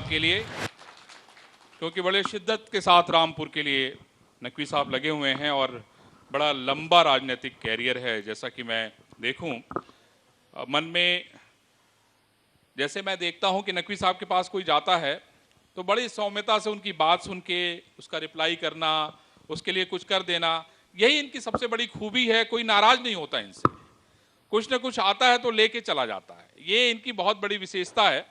के लिए, क्योंकि बड़े शिद्दत के साथ रामपुर के लिए नकवी साहब लगे हुए हैं और बड़ा लंबा राजनीतिक कैरियर है। जैसा कि मैं देखूं, मन में जैसे मैं देखता हूं कि नकवी साहब के पास कोई जाता है तो बड़ी सौम्यता से उनकी बात सुन के उसका रिप्लाई करना, उसके लिए कुछ कर देना, यही इनकी सबसे बड़ी खूबी है। कोई नाराज नहीं होता इनसे, कुछ ना कुछ आता है तो लेके चला जाता है, ये इनकी बहुत बड़ी विशेषता है।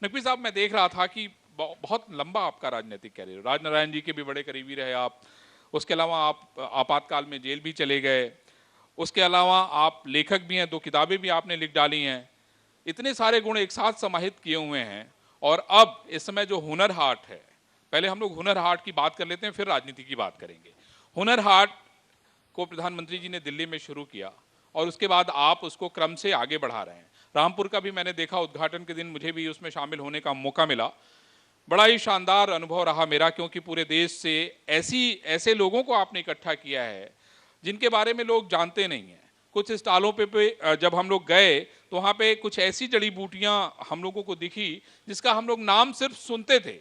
नकवी साहब, मैं देख रहा था कि बहुत लंबा आपका राजनीतिक कैरियर, राजनारायण जी के भी बड़े करीबी रहे आप, उसके अलावा आप आपातकाल में जेल भी चले गए, उसके अलावा आप लेखक भी हैं, 2 किताबें भी आपने लिख डाली हैं, इतने सारे गुण एक साथ समाहित किए हुए हैं। और अब इस समय जो हुनर हाट है, पहले हम लोग हुनर हाट की बात कर लेते हैं, फिर राजनीति की बात करेंगे। हुनर हाट को प्रधानमंत्री जी ने दिल्ली में शुरू किया और उसके बाद आप उसको क्रम से आगे बढ़ा रहे हैं। रामपुर का भी मैंने देखा, उद्घाटन के दिन मुझे भी उसमें शामिल होने का मौका मिला। बड़ा ही शानदार अनुभव रहा मेरा, क्योंकि पूरे देश से ऐसे लोगों को आपने इकट्ठा किया है जिनके बारे में लोग जानते नहीं हैं। कुछ स्टॉलों पे जब हम लोग गए तो वहाँ पे कुछ ऐसी जड़ी बूटियाँ हम लोगों को दिखी जिसका हम लोग नाम सिर्फ सुनते थे।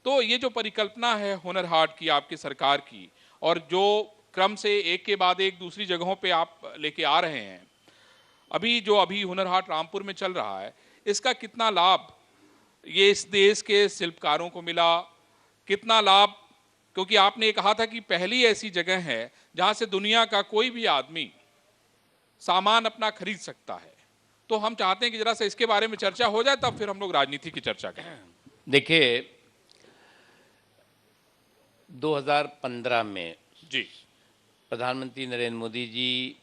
तो ये जो परिकल्पना है हुनर हाट की आपकी सरकार की, और जो क्रम से एक के बाद एक दूसरी जगहों पे आप लेके आ रहे हैं, अभी हुनर हाट रामपुर में चल रहा है, इसका कितना लाभ ये इस देश के शिल्पकारों को मिला, कितना लाभ, क्योंकि आपने कहा था कि पहली ऐसी जगह है जहां से दुनिया का कोई भी आदमी सामान अपना खरीद सकता है। तो हम चाहते हैं कि जरा सा इसके बारे में चर्चा हो जाए, तब फिर हम लोग राजनीति की चर्चा करें। देखिए, 2015 में जी प्रधानमंत्री नरेंद्र मोदी जी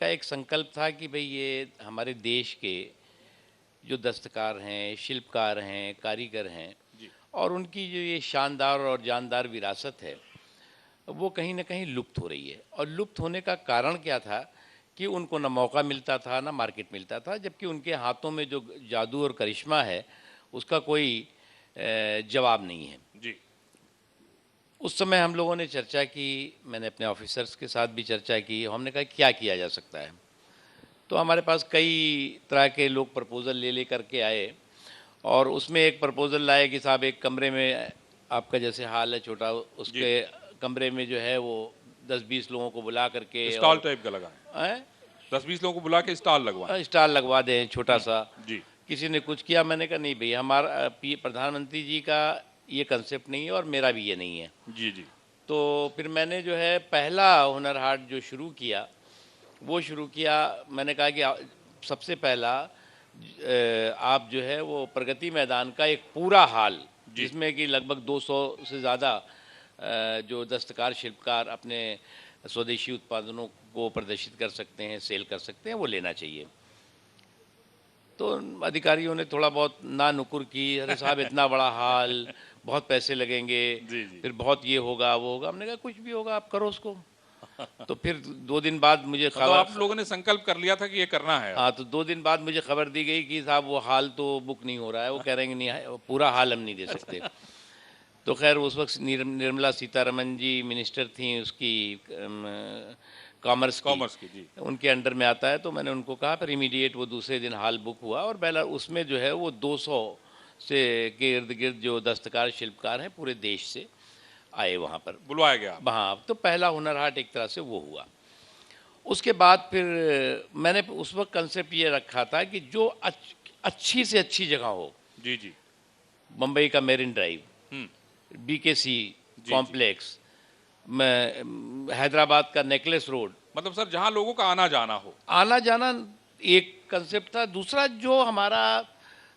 का एक संकल्प था कि भाई ये हमारे देश के जो दस्तकार हैं, शिल्पकार हैं, कारीगर हैं जी और उनकी जो ये शानदार और जानदार विरासत है, वो कहीं ना कहीं लुप्त हो रही है। और लुप्त होने का कारण क्या था कि उनको ना मौका मिलता था, ना मार्केट मिलता था, जबकि उनके हाथों में जो जादू और करिश्मा है उसका कोई जवाब नहीं है। जी उस समय हम लोगों ने चर्चा की, मैंने अपने ऑफिसर्स के साथ भी चर्चा की, हमने कहा क्या किया जा सकता है। तो हमारे पास कई तरह के लोग प्रपोज़ल ले करके आए और उसमें एक प्रपोज़ल लाए कि साहब एक कमरे में आपका जैसे हाल है छोटा, उसके कमरे में जो है वो 10-20 लोगों को बुला करके स्टॉल टाइप का लगा है, 10-20 लोगों को बुला के स्टॉल लगवा स्टॉल लगवा दें छोटा सा। जी किसी ने कुछ किया, मैंने कहा नहीं भाई, हमारा प्रधानमंत्री जी का ये कंसेप्ट नहीं है और मेरा भी ये नहीं है। जी जी तो फिर मैंने जो है पहला हुनर हाट जो शुरू किया, वो शुरू किया। मैंने कहा कि सबसे पहला आप जो है वो प्रगति मैदान का एक पूरा हाल, जिसमें कि लगभग 200 से ज़्यादा जो दस्तकार शिल्पकार अपने स्वदेशी उत्पादनों को प्रदर्शित कर सकते हैं, सेल कर सकते हैं, वो लेना चाहिए। तो अधिकारियों ने थोड़ा बहुत ना नुकुर की, अरे साहब इतना बड़ा हाल, बहुत पैसे लगेंगे, फिर बहुत ये होगा वो होगा। हमने कहा कुछ भी होगा, आप करो उसको। तो फिर 2 दिन बाद मुझे तो आप लोगों ने संकल्प कर लिया था कि ये करना है। हाँ, तो 2 दिन बाद मुझे खबर दी गई कि साहब वो हाल तो बुक नहीं हो रहा है, वो कह रहे हैं कि नहीं, पूरा हाल हम नहीं दे सकते। तो खैर उस वक्त निर्मला सीतारमन जी मिनिस्टर थी उसकी कॉमर्स की जी, उनके अंडर में आता है। तो मैंने उनको कहा, फिर इमीडिएट वो दूसरे दिन हाल बुक हुआ और पहला उसमें जो है वो 200 से के इर्द गिर्द जो दस्तकार शिल्पकार हैं पूरे देश से आए, वहाँ पर बुलवाया गया। हाँ, तो पहला हुनर हाट एक तरह से वो हुआ। उसके बाद फिर मैंने उस वक्त कंसेप्ट ये रखा था कि जो अच्छी से अच्छी जगह हो, जी जी मुंबई का marine drive, BKC complex, Hyderabad का नेकलेस रोड, मतलब सर जहां लोगों का आना जाना हो, आना जाना एक कंसेप्ट था। दूसरा, जो हमारा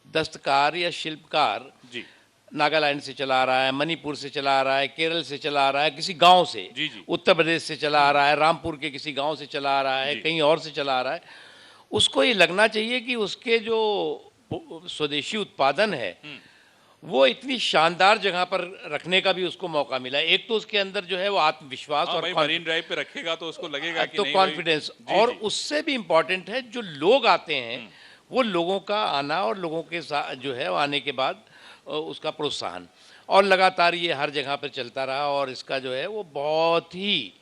दस्तकार या शिल्पकार जी नागालैंड से चला आ रहा है, मणिपुर से चला आ रहा है, केरल से चला आ रहा है, किसी गांव से, जी जी उत्तर प्रदेश से चला आ रहा है, रामपुर के किसी गांव से चला आ रहा है, कहीं और से चला आ रहा है, उसको ये लगना चाहिए कि उसके जो स्वदेशी उत्पादन है वो इतनी शानदार जगह पर रखने का भी उसको मौका मिला। एक तो उसके अंदर जो है वो आत्मविश्वास और मरीन ड्राइव पे रखेगा तो उसको लगेगा कि तो नहीं कॉन्फिडेंस, और उससे भी इम्पोर्टेंट है जो लोग आते हैं वो लोगों का आना और लोगों के साथ जो है आने के बाद उसका प्रोत्साहन, और लगातार ये हर जगह पर चलता रहा और इसका जो है वो बहुत ही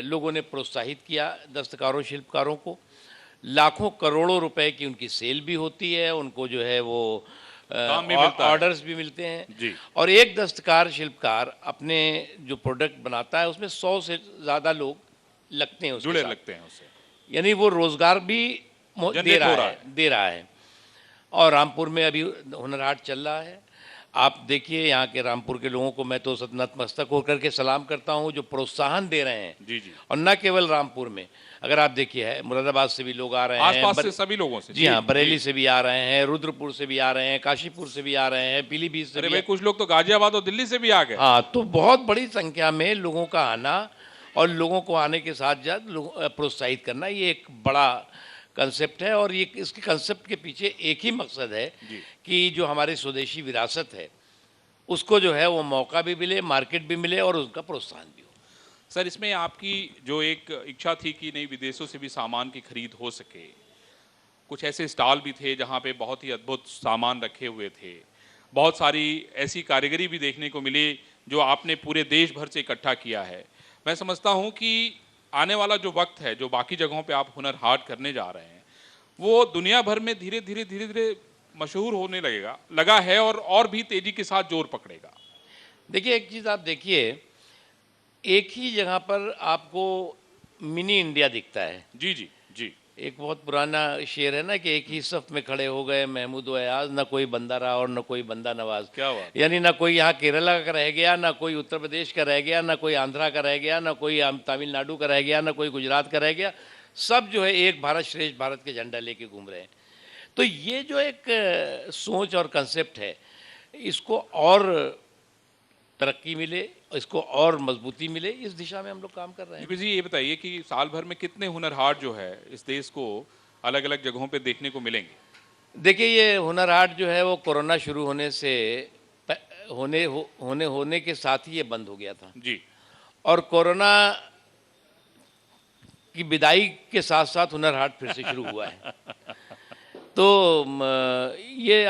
लोगों ने प्रोत्साहित किया दस्तकारों शिल्पकारों को। लाखों करोड़ों रुपए की उनकी सेल भी होती है, उनको जो है वो काम भी मिलता है। ऑर्डर्स भी मिलते हैं जी। और एक दस्तकार शिल्पकार अपने जो प्रोडक्ट बनाता है उसमें 100 से ज़्यादा लोग लगते हैं उसके जुड़े साथ। लगते हैं उससे। यानी वो रोजगार भी दे जनरेट रहा हो रहा है, दे रहा है। और रामपुर में अभी हुनर हाट चल रहा है। आप देखिए यहाँ के रामपुर के लोगों को मैं तो नतमस्तक होकर के सलाम करता हूँ जो प्रोत्साहन दे रहे हैं। जी जी। और न केवल रामपुर में, अगर आप देखिए है मुरादाबाद से भी लोग आ रहे हैं, आसपास से सभी लोगों से। जी हाँ, बरेली से भी आ रहे हैं, रुद्रपुर से भी आ रहे हैं, काशीपुर से भी आ रहे हैं, पीलीभीत से अरे भी भाई कुछ लोग तो गाजियाबाद और दिल्ली से भी आ गए। हाँ, तो बहुत बड़ी संख्या में लोगों का आना और लोगों को आने के साथ साथ प्रोत्साहित करना, ये एक बड़ा कंसेप्ट है। और ये इसके कंसेप्ट के पीछे एक ही मकसद है जी। कि जो हमारी स्वदेशी विरासत है उसको जो है वो मौका भी मिले, मार्केट भी मिले और उसका प्रोत्साहन भी हो। सर, इसमें आपकी जो एक इच्छा थी कि नहीं विदेशों से भी सामान की खरीद हो सके, कुछ ऐसे स्टॉल भी थे जहाँ पे बहुत ही अद्भुत सामान रखे हुए थे, बहुत सारी ऐसी कारीगरी भी देखने को मिली जो आपने पूरे देश भर से इकट्ठा किया है। मैं समझता हूँ कि आने वाला जो वक्त है, जो बाकी जगहों पे आप हुनर हाट करने जा रहे हैं, वो दुनिया भर में धीरे धीरे मशहूर होने लगा है और भी तेजी के साथ जोर पकड़ेगा। देखिए एक चीज़ आप देखिए, एक ही जगह पर आपको मिनी इंडिया दिखता है। जी जी जी। एक बहुत पुराना शेर है ना कि एक ही सफ में खड़े हो गए महमूद व अयाज, ना कोई बंदा रहा और ना कोई बंदा नवाज। क्या बात। यानी ना कोई यहाँ केरला का रह गया, ना कोई उत्तर प्रदेश का रह गया, ना कोई आंध्रा का रह गया, ना कोई तमिलनाडु का रह गया, ना कोई गुजरात का रह गया। सब जो है एक भारत श्रेष्ठ भारत के झंडा लेके घूम रहे हैं। तो ये जो एक सोच और कंसेप्ट है, इसको और तरक्की मिले, इसको और मजबूती मिले, इस दिशा में हम लोग काम कर रहे हैं। जी, ये बताइए कि साल भर में कितने हुनर हाट जो है इस देश को अलग अलग जगहों पे देखने को मिलेंगे? देखिए ये हुनर हाट जो है वो कोरोना शुरू होने से होने के साथ ही ये बंद हो गया था। जी। और कोरोना की विदाई के साथ साथ हुनर हाट फिर से शुरू हुआ है। तो ये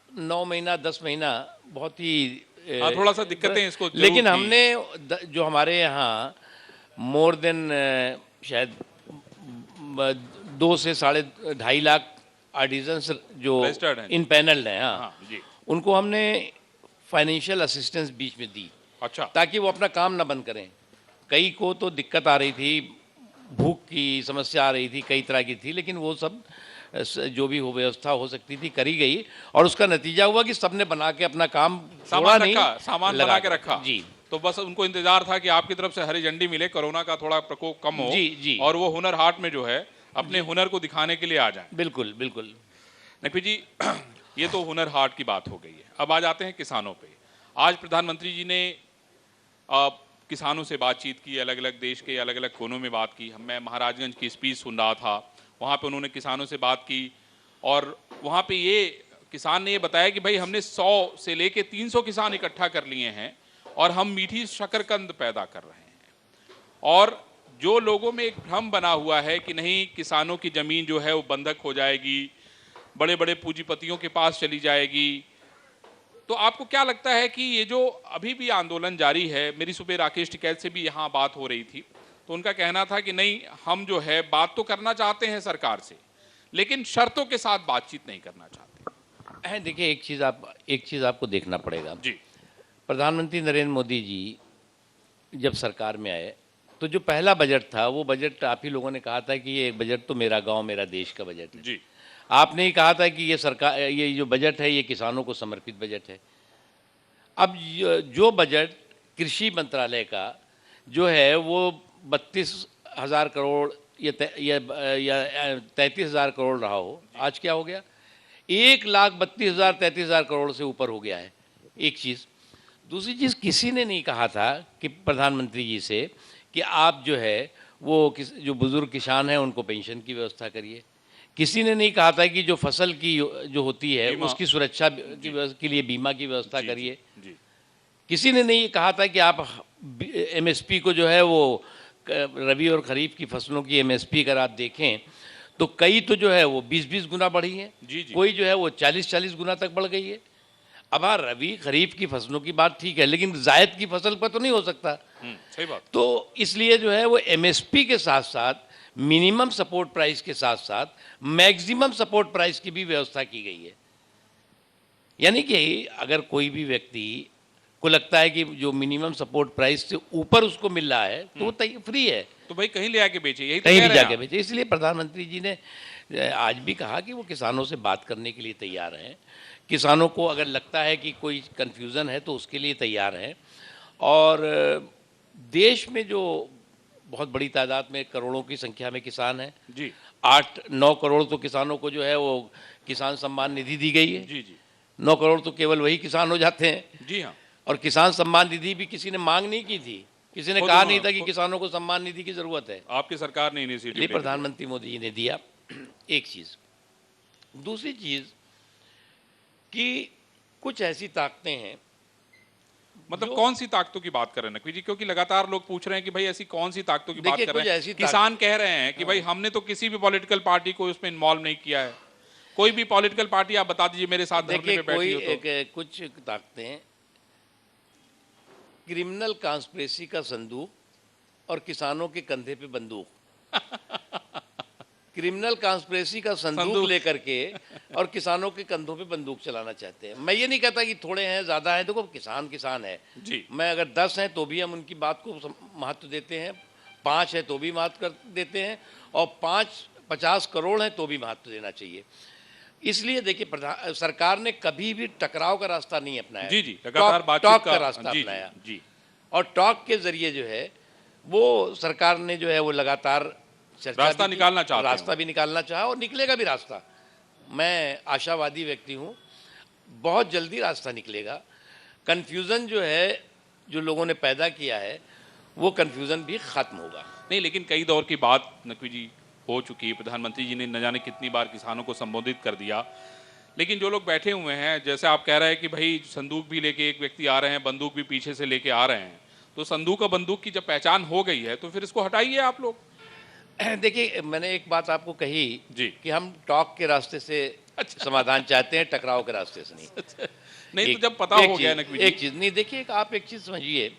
9 महीना 10 महीना बहुत ही हाँ, थोड़ा सा दिक्कतें इसको जरूर लेकिन थी। हमने जो हमारे यहाँ मोर देन शायद 2 से 2.5 लाख आर्टिजन्स जो Registered हैं। इन पैनल हैं, हाँ, हाँ जी। उनको हमने फाइनेंशियल असिस्टेंस बीच में दी अच्छा। ताकि वो अपना काम ना बंद करें। कई को तो दिक्कत आ रही थी, भूख की समस्या आ रही थी, कई तरह की थी, लेकिन वो सब जो भी हो व्यवस्था हो सकती थी करी गई और उसका नतीजा हुआ कि सबने बना के अपना काम छोड़ा नहीं, सामान लगा बना के रखा। जी। तो बस उनको इंतजार था कि आपकी तरफ से हरी झंडी मिले, कोरोना का थोड़ा प्रकोप कम हो। जी, जी। और वो हुनर हाट में जो है अपने हुनर को दिखाने के लिए आ जाए। बिल्कुल बिल्कुल। नकवी जी, ये तो हुनर हाट की बात हो गई है। अब आ जाते हैं किसानों पे। आज प्रधानमंत्री जी ने किसानों से बातचीत की, अलग अलग देश के अलग अलग कोनों में बात की। मैं महाराजगंज की स्पीच सुन रहा था, वहाँ पे उन्होंने किसानों से बात की और वहाँ पे ये किसान ने ये बताया कि भाई हमने 100 से लेके 300 किसान इकट्ठा कर लिए हैं और हम मीठी शकरकंद पैदा कर रहे हैं। और जो लोगों में एक भ्रम बना हुआ है कि नहीं किसानों की ज़मीन जो है वो बंधक हो जाएगी, बड़े बड़े पूंजीपतियों के पास चली जाएगी, तो आपको क्या लगता है कि ये जो अभी भी आंदोलन जारी है, मेरी सुबह राकेश टिकैत से भी यहाँ बात हो रही थी, तो उनका कहना था कि नहीं हम जो है बात तो करना चाहते हैं सरकार से, लेकिन शर्तों के साथ बातचीत नहीं करना चाहते। देखिए एक चीज़ आपको देखना पड़ेगा जी। प्रधानमंत्री नरेंद्र मोदी जी जब सरकार में आए तो जो पहला बजट था वो बजट आप ही लोगों ने कहा था कि ये बजट तो मेरा गांव मेरा देश का बजट है। जी। आपने ही कहा था कि ये जो बजट है ये किसानों को समर्पित बजट है। अब जो बजट कृषि मंत्रालय का जो है वो 32,000 करोड़ या 33,000 करोड़ रहा हो, आज क्या हो गया 1,32,000 33,000 करोड़ से ऊपर हो गया है। एक चीज़। दूसरी चीज़, किसी ने नहीं कहा था कि प्रधानमंत्री जी से कि आप जो है वो जो बुज़ुर्ग किसान हैं उनको पेंशन की व्यवस्था करिए। किसी ने नहीं कहा था कि जो फसल की जो होती है उसकी सुरक्षा के लिए बीमा की व्यवस्था करिए। किसी ने नहीं कहा था कि आप एमएसपी को जो है वो रबी और खरीफ की फसलों की एमएसपी अगर आप देखें तो कई तो जो है वो 20-20 गुना बढ़ी है, कोई जो है वो 40-40 गुना तक बढ़ गई है। अब हाँ, रबी खरीफ की फसलों की बात ठीक है, लेकिन जायद की फसल पर तो नहीं हो सकता। सही बात। तो इसलिए जो है वो एमएसपी के साथ साथ मिनिमम सपोर्ट प्राइस के साथ साथ मैक्सिमम सपोर्ट प्राइस की भी व्यवस्था की गई है। यानी कि अगर कोई भी व्यक्ति को लगता है कि जो मिनिमम सपोर्ट प्राइस से ऊपर उसको मिल रहा है तो वो फ्री है, तो भाई कहीं ले आके बेचे, यही तो कहीं कह भी रहे हैं जाके आप। बेचे। इसलिए प्रधानमंत्री जी ने आज भी कहा कि वो किसानों से बात करने के लिए तैयार हैं। किसानों को अगर लगता है कि कोई कन्फ्यूज़न है तो उसके लिए तैयार हैं। और देश में जो बहुत बड़ी तादाद में करोड़ों की संख्या में किसान हैं, जी 8-9 करोड़ तो किसानों को जो है वो किसान सम्मान निधि दी गई है। जी जी 9 करोड़ तो केवल वही किसान हो जाते हैं। जी हाँ, और किसान सम्मान निधि भी किसी ने मांग नहीं की थी, किसी ने खुद कहा नहीं था कि खुद- किसानों को सम्मान निधि की जरूरत है। आपकी सरकार ने ये इनिशिएटिव प्रधानमंत्री मोदी जी ने दिया। एक चीज, दूसरी चीज कि कुछ ऐसी ताकतें हैं, मतलब जो- कौन सी ताकतों की बात कर रहे हैं नकवी जी, क्योंकि लगातार लोग पूछ रहे हैं कि भाई ऐसी कौन सी ताकतों की बात देखिए, कर कुछ रहे हैं। ऐसी किसान कह रहे हैं कि भाई हमने तो किसी भी पॉलिटिकल पार्टी को उसमें इन्वॉल्व नहीं किया है। कोई भी पॉलिटिकल पार्टी आप बता दीजिए मेरे साथ धरने देखिए पे बैठी कोई हो तो। कुछ ताकतें क्रिमिनल कॉन्स्पिरेसी का संदूक और किसानों के कंधे पे बंदूक। क्रिमिनल कॉन्स्पिरेसी का संदूक लेकर के और किसानों के कंधों पे बंदूक चलाना चाहते हैं। मैं ये नहीं कहता कि थोड़े हैं ज्यादा हैं, देखो किसान किसान है जी मैं अगर 10 हैं तो भी हम उनकी बात को महत्व देते हैं, 5 है तो भी महत्व कर देते हैं, और 50 करोड़ हैं तो भी महत्व देना चाहिए। इसलिए देखिए सरकार ने कभी भी टकराव का रास्ता नहीं अपनाया। जी जी लगातार बातचीत टॉक का रास्ता जी अपनाया। जी और टॉक के जरिए जो है वो सरकार ने जो है वो लगातार चर्चा रास्ता भी की, निकालना चाहते हैं रास्ता भी निकालना चाहा और निकलेगा भी रास्ता। मैं आशावादी व्यक्ति हूँ, बहुत जल्दी रास्ता निकलेगा। कन्फ्यूज़न जो है जो लोगों ने पैदा किया है वो कन्फ्यूज़न भी ख़त्म होगा। नहीं, लेकिन कई दौर की बात नकवी जी हो चुकी है। प्रधानमंत्री जी ने न जाने कितनी बार किसानों को संबोधित कर दिया, लेकिन जो लोग बैठे हुए हैं, जैसे आप कह रहे हैं कि भाई संदूक भी लेके एक व्यक्ति आ रहे हैं, बंदूक भी पीछे से लेके आ रहे हैं, तो संदूक और बंदूक की जब पहचान हो गई है तो फिर इसको हटाइए आप लोग। देखिए मैंने एक बात आपको कही जी कि हम टॉक के रास्ते से समाधान चाहते हैं, टकराव के रास्ते से नहीं। नहीं, तो जब पता हो गया नकवी जी। एक चीज नहीं, देखिए आप एक चीज समझिए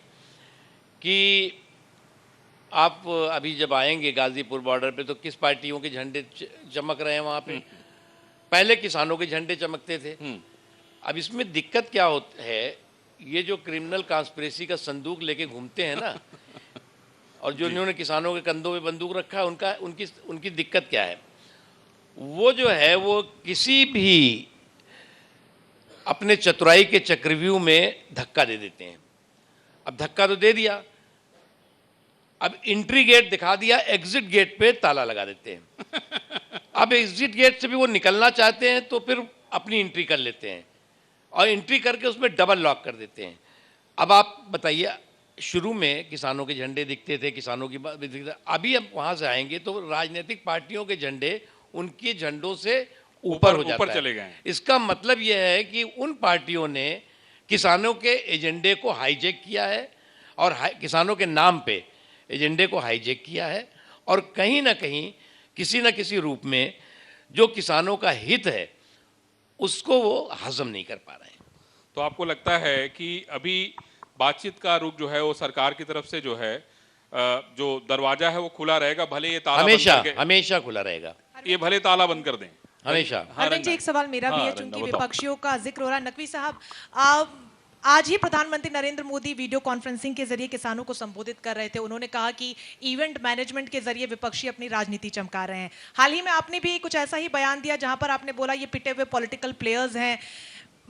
कि आप अभी जब आएंगे गाजीपुर बॉर्डर पे तो किस पार्टियों के झंडे चमक रहे हैं वहां पे? पहले किसानों के झंडे चमकते थे। अब इसमें दिक्कत क्या है, ये जो क्रिमिनल कॉन्स्पिरेसी का संदूक लेके घूमते हैं ना और जो इन्होंने किसानों के कंधों में बंदूक रखा है, उनकी दिक्कत क्या है? वो जो है वो किसी भी अपने चतुराई के चक्रव्यूह में धक्का दे देते हैं। अब धक्का तो दे दिया, अब एंट्री गेट दिखा दिया, एग्जिट गेट पे ताला लगा देते हैं। अब एग्जिट गेट से भी वो निकलना चाहते हैं तो फिर अपनी एंट्री कर लेते हैं और एंट्री करके उसमें डबल लॉक कर देते हैं। अब आप बताइए, शुरू में किसानों के झंडे दिखते थे, किसानों की बात दिखती थी, अभी अब वहां से आएंगे तो राजनीतिक पार्टियों के झंडे उनके झंडों से ऊपर हो जाता ऊपर है। चले गए हैं। इसका मतलब यह है कि उन पार्टियों ने किसानों के एजेंडे को हाईजैक किया है और किसानों के नाम पे एजेंडे को हाईजैक किया है और कहीं ना कहीं किसी न किसी रूप में जो किसानों का हित है उसको वो हजम नहीं कर पा रहे हैं। तो आपको लगता है कि अभी बातचीत का रुख जो है वो सरकार की तरफ से जो है जो दरवाजा है वो खुला रहेगा, भले ये ताला हमेशा बंद करके, हमेशा खुला रहेगा, ये भले ताला बंद कर दें हमेशा। अरविंद जी, एक सवाल मेरा भी हाँ, है, रंगा, चूंकि बताओ। विपक्षियों का जिक्र हो रहा है। नकवी साहब, आज ही प्रधानमंत्री नरेंद्र मोदी वीडियो कॉन्फ्रेंसिंग के जरिए किसानों को संबोधित कर रहे थे। उन्होंने कहा कि इवेंट मैनेजमेंट के जरिए विपक्षी अपनी राजनीति चमका रहे हैं। हाल ही में आपने भी कुछ ऐसा ही बयान दिया जहां पर आपने बोला ये पिटे हुए पॉलिटिकल प्लेयर्स हैं।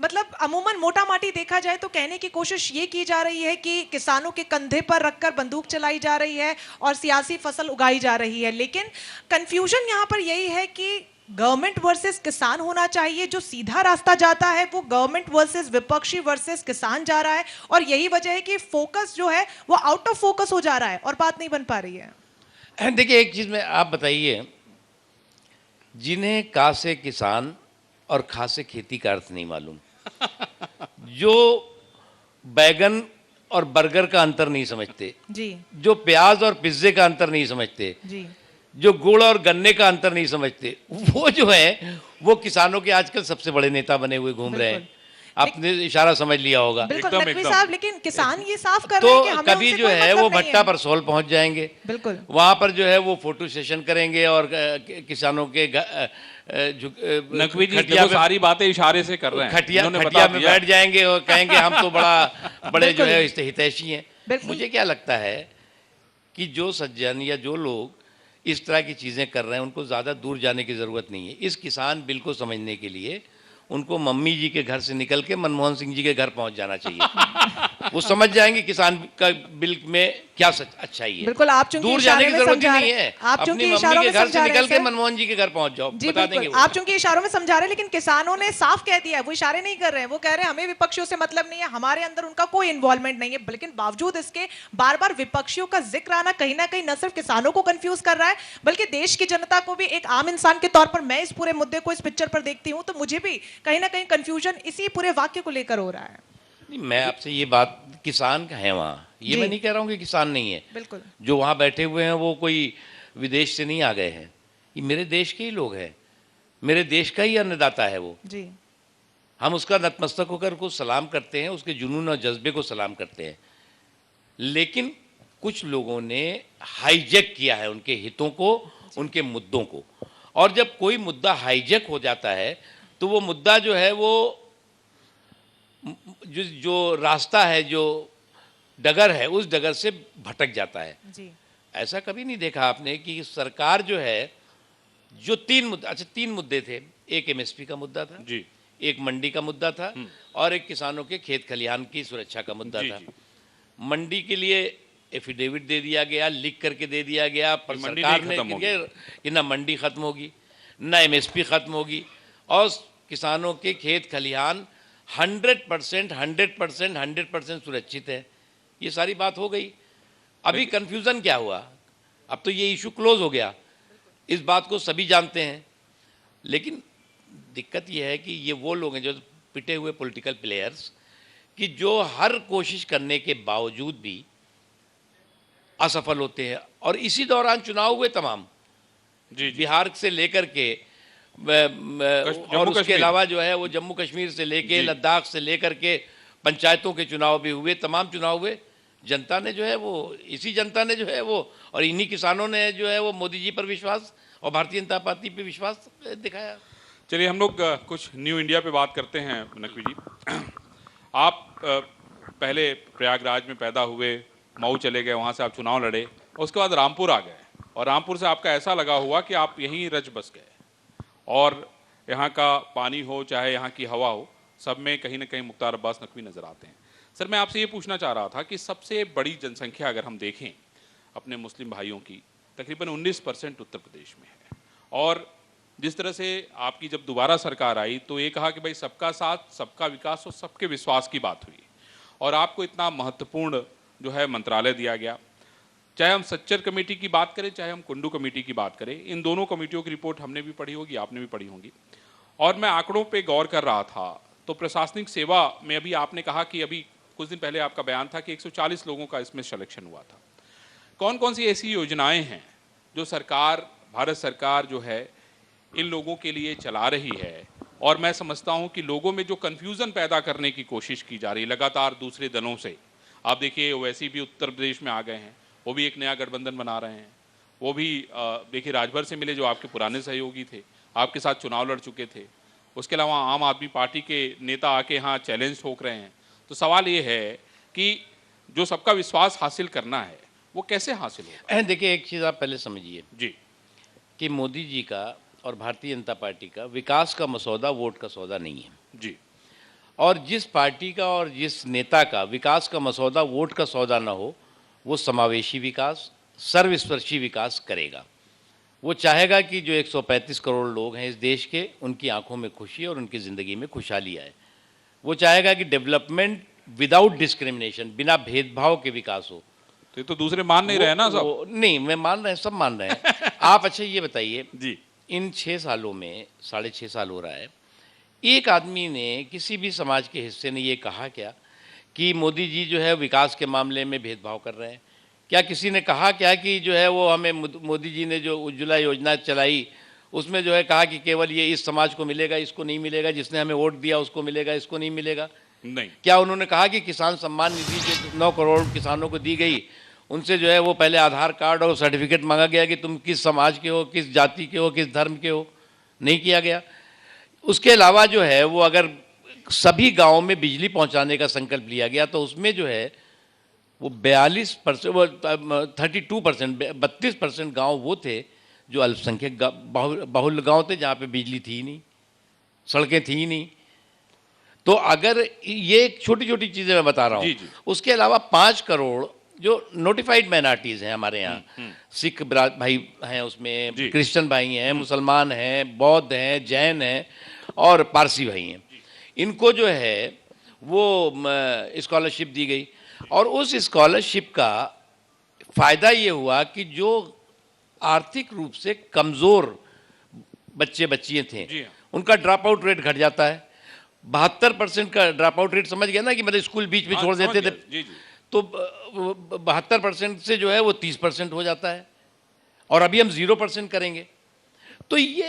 मतलब अमूमन मोटा माटी देखा जाए तो कहने की कोशिश ये की जा रही है कि किसानों के कंधे पर रखकर बंदूक चलाई जा रही है और सियासी फसल उगाई जा रही है। लेकिन कंफ्यूजन यहाँ पर यही है कि गवर्नमेंट वर्सेस किसान होना चाहिए, जो सीधा रास्ता जाता है वो गवर्नमेंट वर्सेस विपक्षी वर्सेस किसान जा रहा है, और यही वजह है कि फोकस जो है वो आउट ऑफ फोकस हो जा रहा है और बात नहीं बन पा रही है। देखिए एक चीज में आप बताइए, जिन्हें का से किसान और खा से खेती का अर्थ नहीं मालूम, जो बैगन और बर्गर का अंतर नहीं समझते जी जो प्याज और पिज्जे का अंतर नहीं समझते जी, जो गुड़ और गन्ने का अंतर नहीं समझते, वो जो है वो किसानों के आजकल सबसे बड़े नेता बने हुए घूम रहे हैं। आपने इशारा समझ लिया होगा। बिल्कुल एकदम, नकवी एकदम। साहब, लेकिन किसान ये साफ कर रहे हैं कि तो हमें कभी उनसे जो कोई है मतलब वो नहीं भट्टा है। पर सोल पहुंच जाएंगे, बिल्कुल वहां पर जो है वो फोटो सेशन करेंगे और किसानों के नकवी जी खटिया देखो पे सारी बातें इशारे से कर रहे हैं, खटिया इन्होंने बता खटिया में दिया। बैठ जाएंगे और कहेंगे हम तो बड़े जो बिल्कुल। है हितैषी हैं। बिल्कुल। मुझे क्या लगता है कि जो सज्जन या जो लोग इस तरह की चीज़ें कर रहे हैं उनको ज़्यादा दूर जाने की ज़रूरत नहीं है। इस किसान बिल को समझने के लिए उनको मम्मी जी के घर से निकल के मनमोहन सिंह जी के घर पहुंच जाना चाहिए। वो समझ जाएंगे किसान का बिल में क्या अच्छाई है। बिल्कुल, आप चूंकि दूर जाने इशारे की में जरूरत ही समझा नहीं रहे, है, आप अपनी चूंकि मम्मी इशारों के में घर से समझा रहे निकल हैं के सर। मनमोहन जी के घर पहुंच जाओ, जी बता देंगे बिल्कुल, वो। आप चूंकि इशारों में समझा रहे हैं, लेकिन किसानों ने साफ कह दिया है, वो इशारे नहीं कर रहे हैं, वो कह रहे हैं हमें विपक्षियों से मतलब नहीं है, हमारे अंदर उनका कोई इन्वॉल्वमेंट नहीं है। लेकिन बावजूद इसके बार बार विपक्षियों का जिक्र आना कहीं ना कहीं न सिर्फ किसानों को कंफ्यूज कर रहा है, बल्कि देश की जनता को भी। एक आम इंसान के तौर पर मैं इस पूरे मुद्दे को इस पिक्चर पर देखती हूँ तो मुझे भी कहीं ना कहीं कंफ्यूजन इसी पूरे वाक्य को लेकर हो रहा है। नहीं, मैं आपसे ये बात, किसान का है वहाँ, ये जी। मैं नहीं कह रहा हूँ कि किसान नहीं है। बिल्कुल जो वहाँ बैठे हुए हैं वो कोई विदेश से नहीं आ गए हैं, ये मेरे देश के ही लोग हैं, मेरे देश का ही अन्नदाता है वो। जी हम उसका नतमस्तक होकर को सलाम करते हैं, उसके जुनून और जज्बे को सलाम करते हैं। लेकिन कुछ लोगों ने हाईजैक किया है उनके हितों को, उनके मुद्दों को। और जब कोई मुद्दा हाईजैक हो जाता है तो वो मुद्दा जो है वो जो रास्ता है, जो डगर है, उस डगर से भटक जाता है। जी ऐसा कभी नहीं देखा आपने कि सरकार जो है, जो तीन मुद्दे थे, एक एमएसपी का मुद्दा था, जी एक मंडी का मुद्दा था और एक किसानों के खेत खलिहान की सुरक्षा का मुद्दा जी था। जी। मंडी के लिए एफिडेविट दे दिया गया, लिख करके दे दिया गया, पर मंडी सरकार नहीं ने खत्म होगी। कि ना मंडी खत्म होगी, ना एमएसपी खत्म होगी, और किसानों के खेत खलिहान 100% सुरक्षित है। ये सारी बात हो गई। अभी कंफ्यूजन क्या हुआ? अब तो ये इशू क्लोज हो गया, इस बात को सभी जानते हैं। लेकिन दिक्कत ये है कि ये वो लोग हैं जो पिटे हुए पॉलिटिकल प्लेयर्स, कि जो हर कोशिश करने के बावजूद भी असफल होते हैं। और इसी दौरान चुनाव हुए तमाम, जी जी। बिहार से लेकर के जम्मू और उसके कश्मीर। अलावा जो है वो जम्मू कश्मीर से लेके जी। लद्दाख से लेकर के पंचायतों के चुनाव भी हुए, तमाम चुनाव हुए। जनता ने जो है वो, इसी जनता ने जो है वो, और इन्हीं किसानों ने जो है वो मोदी जी पर विश्वास और भारतीय जनता पार्टी पे विश्वास दिखाया। चलिए हम लोग कुछ न्यू इंडिया पे बात करते हैं। नकवी जी, आप पहले प्रयागराज में पैदा हुए, मऊ चले गए, वहाँ से आप चुनाव लड़े, उसके बाद रामपुर आ गए, और रामपुर से आपका ऐसा लगा हुआ कि आप यहीं रच बस गए, और यहाँ का पानी हो चाहे यहाँ की हवा हो, सब में कहीं ना कहीं मुख्तार अब्बास नकवी नज़र आते हैं। सर, मैं आपसे ये पूछना चाह रहा था कि सबसे बड़ी जनसंख्या अगर हम देखें अपने मुस्लिम भाइयों की, तकरीबन 19% उत्तर प्रदेश में है, और जिस तरह से आपकी जब दोबारा सरकार आई तो ये कहा कि भाई सबका साथ, सबका विकास और सबके विश्वास की बात हुई, और आपको इतना महत्वपूर्ण जो है मंत्रालय दिया गया। चाहे हम सच्चर कमेटी की बात करें, चाहे हम कुंडू कमेटी की बात करें, इन दोनों कमेटियों की रिपोर्ट हमने भी पढ़ी होगी, आपने भी पढ़ी होगी। और मैं आंकड़ों पे गौर कर रहा था तो प्रशासनिक सेवा में अभी आपने कहा कि अभी कुछ दिन पहले आपका बयान था कि 140 लोगों का इसमें सिलेक्शन हुआ था। कौन कौन सी ऐसी योजनाएं हैं जो सरकार, भारत सरकार जो है इन लोगों के लिए चला रही है? और मैं समझता हूं कि लोगों में जो कन्फ्यूज़न पैदा करने की कोशिश की जा रही है लगातार दूसरे दलों से, आप देखिए ओवैसी भी उत्तर प्रदेश में आ गए हैं, वो भी एक नया गठबंधन बना रहे हैं, वो भी देखिए राजभर से मिले जो आपके पुराने सहयोगी थे, आपके साथ चुनाव लड़ चुके थे। उसके अलावा आम आदमी पार्टी के नेता आके यहाँ चैलेंज ठोक रहे हैं। तो सवाल ये है कि जो सबका विश्वास हासिल करना है वो कैसे हासिल होगा? देखिए, एक चीज़ आप पहले समझिए जी कि मोदी जी का और भारतीय जनता पार्टी का विकास का मसौदा वोट का सौदा नहीं है। जी और जिस पार्टी का और जिस नेता का विकास का मसौदा वोट का सौदा ना हो, वो समावेशी विकास, सर्वस्पर्शी विकास करेगा। वो चाहेगा कि जो 135 करोड़ लोग हैं इस देश के, उनकी आंखों में खुशी और उनकी ज़िंदगी में खुशहाली आए। वो चाहेगा कि डेवलपमेंट विदाउट डिस्क्रिमिनेशन, बिना भेदभाव के विकास हो। तो ये तो दूसरे मान नहीं रहे ना सब। नहीं, मैं मान रहे हैं, सब मान रहे हैं। आप अच्छा ये बताइए, जी इन 6 सालों में, 6.5 साल हो रहा है, एक आदमी ने, किसी भी समाज के हिस्से ने ये कहा क्या कि मोदी जी जो है विकास के मामले में भेदभाव कर रहे हैं? क्या किसी ने कहा क्या कि जो है वो हमें मोदी जी ने जो उज्ज्वला योजना चलाई उसमें जो है कहा कि केवल ये इस समाज को मिलेगा, इसको नहीं मिलेगा, जिसने हमें वोट दिया उसको मिलेगा, इसको नहीं मिलेगा। नहीं, क्या उन्होंने कहा कि किसान सम्मान निधि जो 9 करोड़ किसानों को दी गई, उनसे जो है वो पहले आधार कार्ड और सर्टिफिकेट मांगा गया कि तुम किस समाज के हो, किस जाति के हो, किस धर्म के हो? नहीं किया गया। उसके अलावा जो है वो अगर सभी गाँवों में बिजली पहुँचाने का संकल्प लिया गया तो उसमें जो है वो 42%, वो 32%, 32% गाँव वो थे जो अल्पसंख्यक बहुल गाँव थे, जहाँ पे बिजली थी ही नहीं, सड़कें थी ही नहीं। तो अगर ये छोटी छोटी चीज़ें मैं बता रहा जी, हूँ, जी। उसके अलावा 5 करोड़ जो नोटिफाइड माइनॉरिटीज़ हैं हमारे यहाँ, सिख भाई हैं उसमें, जी। क्रिश्चियन भाई हैं, मुसलमान हैं, बौद्ध हैं, जैन हैं और पारसी भाई हैं, इनको जो है वो स्कॉलरशिप दी गई। और उस स्कॉलरशिप का फ़ायदा ये हुआ कि जो आर्थिक रूप से कमज़ोर बच्चे बच्चियाँ थे, जी हाँ। उनका ड्रॉप आउट रेट घट जाता है। 72% का ड्रॉप आउट रेट, समझ गया ना, कि मतलब स्कूल बीच में हाँ, छोड़ समझ देते थे, गया। जी, जी। तो 72% से जो है वो 30% हो जाता है, और अभी हम 0% करेंगे। तो ये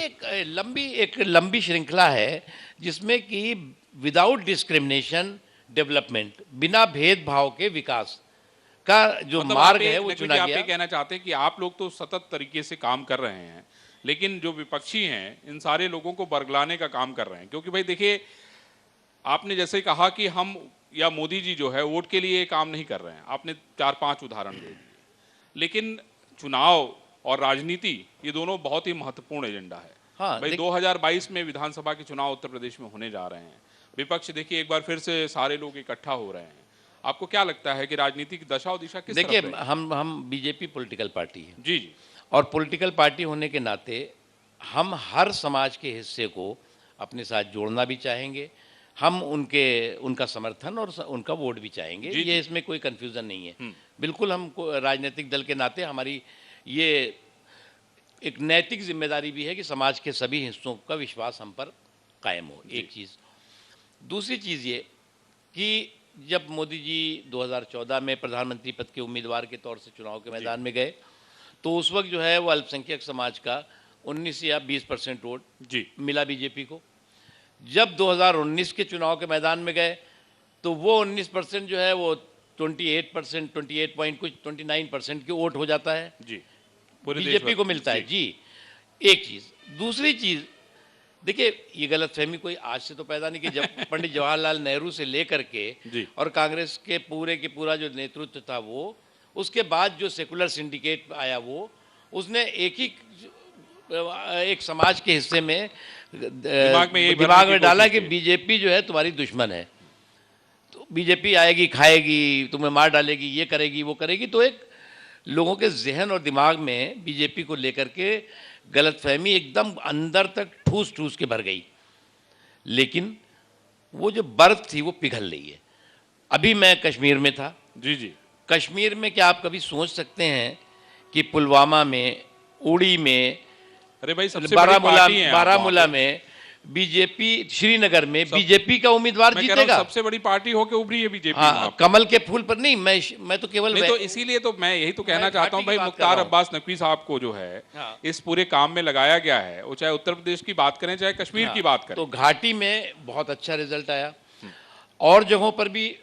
एक लंबी श्रृंखला है जिसमें कि विदाउट डिस्क्रिमिनेशन डेवलपमेंट, बिना भेदभाव के विकास का जो मतलब मार्ग है वो चुना आप गया। ये कहना चाहते हैं कि आप लोग तो सतत तरीके से काम कर रहे हैं, लेकिन जो विपक्षी हैं इन सारे लोगों को बरगलाने का काम कर रहे हैं। क्योंकि भाई देखिए, आपने जैसे कहा कि हम या मोदी जी जो है वोट के लिए काम नहीं कर रहे हैं, आपने 4-5 उदाहरण दे दिए, लेकिन चुनाव और राजनीति ये दोनों बहुत ही महत्वपूर्ण एजेंडा है। हाँ, भाई 2022 में विधानसभा के चुनाव उत्तर प्रदेश में होने जा रहे हैं। विपक्ष देखिए एक बार फिर से सारे लोग इकट्ठा हो रहे हैं। आपको क्या लगता है कि राजनीति की दशा और दिशा किस तरफ देखिए, रहेगी? हम बीजेपी पॉलिटिकल पार्टी है, जी, जी। और पॉलिटिकल पार्टी होने के नाते हम हर समाज के हिस्से को अपने साथ जोड़ना भी चाहेंगे, हम उनका समर्थन और उनका वोट भी चाहेंगे। जी, ये जी। इसमें कोई कन्फ्यूज़न नहीं है। बिल्कुल, हम राजनीतिक दल के नाते हमारी ये एक नैतिक जिम्मेदारी भी है कि समाज के सभी हिस्सों का विश्वास हम पर कायम हो। एक चीज़। दूसरी चीज़ ये कि जब मोदी जी 2014 में प्रधानमंत्री पद के उम्मीदवार के तौर से चुनाव के मैदान में गए, तो उस वक्त जो है वो अल्पसंख्यक समाज का 19 या 20% वोट जी। मिला बीजेपी को। जब 2019 के चुनाव के मैदान में गए तो वो 19% जो है वो 28%, 28 पॉइंट कुछ 29% की वोट हो जाता है, जी। पूरे देश बीजेपी भर को में। मिलता है जी। एक चीज़। दूसरी चीज़, देखिए, ये गलतफहमी कोई आज से तो पैदा नहीं की, जब पंडित जवाहरलाल नेहरू से लेकर के जी। और कांग्रेस के पूरा जो नेतृत्व था वो, उसके बाद जो सेकुलर सिंडिकेट आया वो, उसने एक समाज के हिस्से में दिमाग में यही भरने दिमाग की में डाला कोशिश कि की। बीजेपी जो है तुम्हारी दुश्मन है, तो बीजेपी आएगी, खाएगी, तुम्हें मार डालेगी, ये करेगी, वो करेगी। तो एक लोगों के जहन और दिमाग में बीजेपी को लेकर के गलतफहमी एकदम अंदर तक ठूस ठूस के भर गई। लेकिन वो जो बर्फ थी वो पिघल रही है। अभी मैं कश्मीर में था। जी, जी। कश्मीर में क्या आप कभी सोच सकते हैं कि पुलवामा में, उड़ी में, अरे भाई सबसे बड़ी पार्टी है आप वहाँ बारामूला पे। में बीजेपी, श्रीनगर में बीजेपी का उम्मीदवार मैं कह रहा हूँ जीतेगा। सबसे बड़ी पार्टी होके उभरी है बीजेपी वहाँ हाँ, पे। कमल के फूल पर नहीं, मैं तो केवल नहीं तो इसीलिए तो मैं यही तो कहना मैं चाहता हूँ घाटी भाई, की बात कर मुख्तार रहा हूँ। अब्बास नकवी साहब को जो है हाँ। इस पूरे काम में लगाया गया है, वो चाहे उत्तर प्रदेश की बात करें चाहे कश्मीर की बात करें। तो घाटी में बहुत अच्छा रिजल्ट आया, और जगहों पर भी